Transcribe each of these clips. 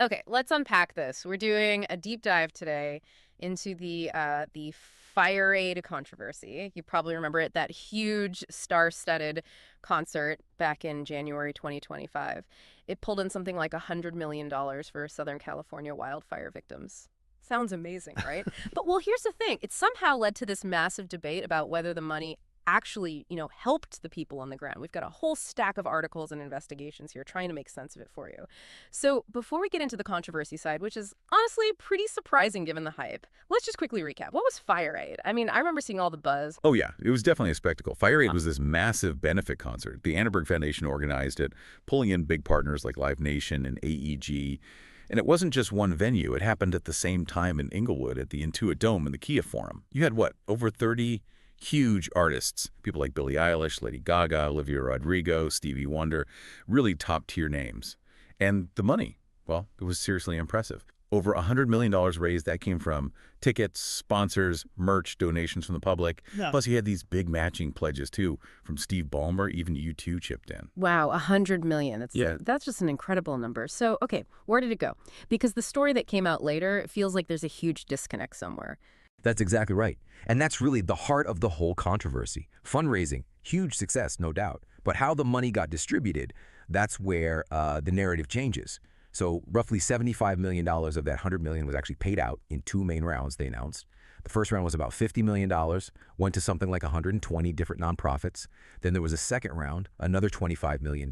Okay, let's unpack this. We're doing a deep dive today into the Fire Aid controversy. You probably remember it, that huge star-studded concert back in January 2025. It pulled in something like $100 million for Southern California wildfire victims. Sounds amazing, right? But well, here's the thing. It somehow led to this massive debate about whether the money actually, helped the people on the ground. We've got a whole stack of articles and investigations here trying to make sense of it for you. So, before we get into the controversy side, which is honestly pretty surprising given the hype, let's just quickly recap. What was Fire Aid? I mean, I remember seeing all the buzz. Oh, yeah. It was definitely a spectacle. Fire Aid was this massive benefit concert. The Annenberg Foundation organized it, pulling in big partners like Live Nation and AEG. And it wasn't just one venue. It happened at the same time in Inglewood at the Intuit Dome and the Kia Forum. You had, what, over 30 huge artists, people like Billie Eilish, Lady Gaga, Olivia Rodrigo, Stevie Wonder, really top-tier names. And the money, well, it was seriously impressive. Over $100 million raised. That came from tickets, sponsors, merch, donations from the public. Yeah. Plus, you had these big matching pledges, too, from Steve Ballmer. Even U2 chipped in. Wow, 100 million. Yeah. That's just an incredible number. So, okay, where did it go? Because the story that came out later, it feels like there's a huge disconnect somewhere. That's exactly right. And that's really the heart of the whole controversy. Fundraising, huge success, no doubt. But how the money got distributed, that's where the narrative changes. So roughly $75 million of that $100 million was actually paid out in two main rounds, they announced. The first round was about $50 million, went to something like 120 different nonprofits. Then there was a second round, another $25 million.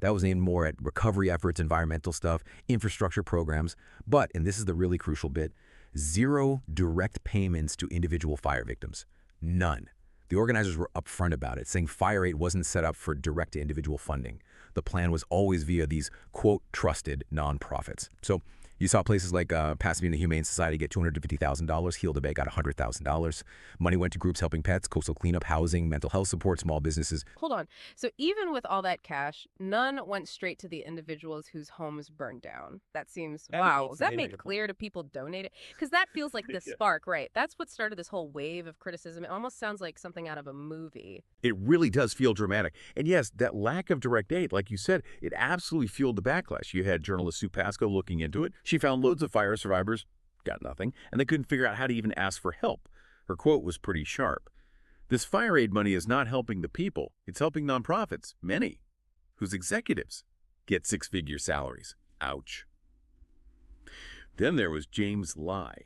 That was aimed more at recovery efforts, environmental stuff, infrastructure programs. But, and this is the really crucial bit, zero direct payments to individual fire victims. None. The organizers were upfront about it, saying Fire Aid wasn't set up for direct to individual funding. The plan was always via these, quote, trusted nonprofits. So you saw places like Pasadena Humane Society get $250,000, Heal the Bay got $100,000. Money went to groups helping pets, coastal cleanup, housing, mental health support, small businesses. Hold on. So, even with all that cash, none went straight to the individuals whose homes burned down. That seems, wow. Was that made clear to people donated? Because that feels like the spark, right? That's what started this whole wave of criticism. It almost sounds like something out of a movie. It really does feel dramatic. And yes, that lack of direct aid, like you said, it absolutely fueled the backlash. You had journalist Sue Pasco looking into it. She found loads of fire survivors, got nothing, and they couldn't figure out how to even ask for help. Her quote was pretty sharp. This fire aid money is not helping the people. It's helping nonprofits, many, whose executives get six-figure salaries. Ouch. Then there was James Lai,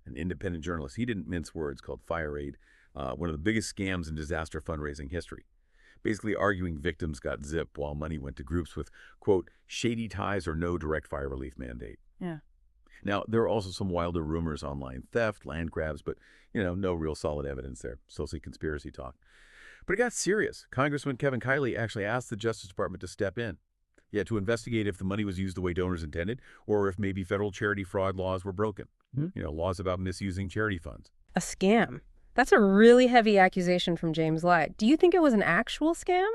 an independent journalist. He didn't mince words, called Fire Aid, one of the biggest scams in disaster fundraising history. Basically arguing victims got zipped while money went to groups with, quote, shady ties or no direct fire relief mandate. Yeah. Now, there are also some wilder rumors, online theft, land grabs, but, no real solid evidence there. Mostly conspiracy talk. But it got serious. Congressman Kevin Kiley actually asked the Justice Department to step in. Yeah, to investigate if the money was used the way donors intended, or if maybe federal charity fraud laws were broken. Laws about misusing charity funds. A scam. That's a really heavy accusation from James Lai. Do you think it was an actual scam?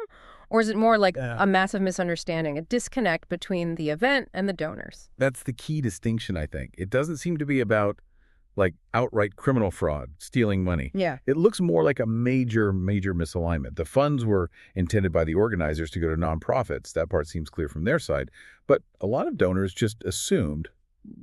Or is it more like a massive misunderstanding, a disconnect between the event and the donors? That's the key distinction, I think. It doesn't seem to be about, outright criminal fraud, stealing money. Yeah. It looks more like a major misalignment. The funds were intended by the organizers to go to nonprofits. That part seems clear from their side. But a lot of donors just assumed,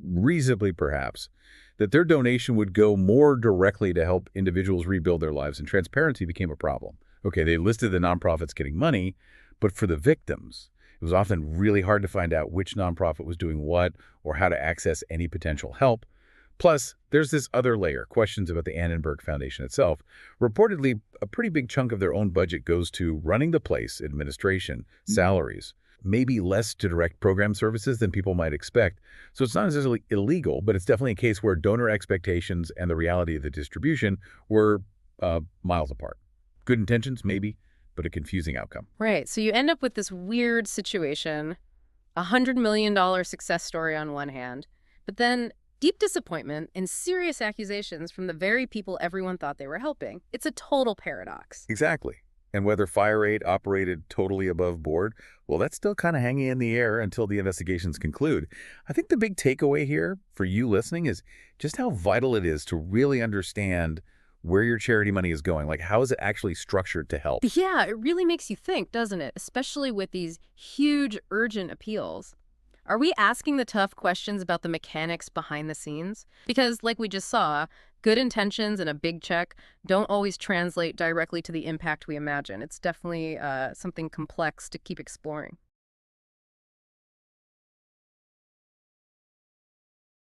reasonably perhaps, that their donation would go more directly to help individuals rebuild their lives, and transparency became a problem. Okay, they listed the nonprofits getting money, but for the victims, it was often really hard to find out which nonprofit was doing what or how to access any potential help. Plus, there's this other layer, questions about the Annenberg Foundation itself. Reportedly, a pretty big chunk of their own budget goes to running the place, administration, salaries, maybe less to direct program services than people might expect. So it's not necessarily illegal, but it's definitely a case where donor expectations and the reality of the distribution were miles apart. Good intentions, maybe, but a confusing outcome. Right. So you end up with this weird situation, $100 million success story on one hand, but then deep disappointment and serious accusations from the very people everyone thought they were helping. It's a total paradox. Exactly. And whether Fire Aid operated totally above board, well, that's still kind of hanging in the air until the investigations conclude. I think the big takeaway here for you listening is just how vital it is to really understand where your charity money is going. How is it actually structured to help? Yeah, it really makes you think, doesn't it? Especially with these huge, urgent appeals. Are we asking the tough questions about the mechanics behind the scenes? Because, like we just saw, good intentions and a big check don't always translate directly to the impact we imagine. It's definitely something complex to keep exploring.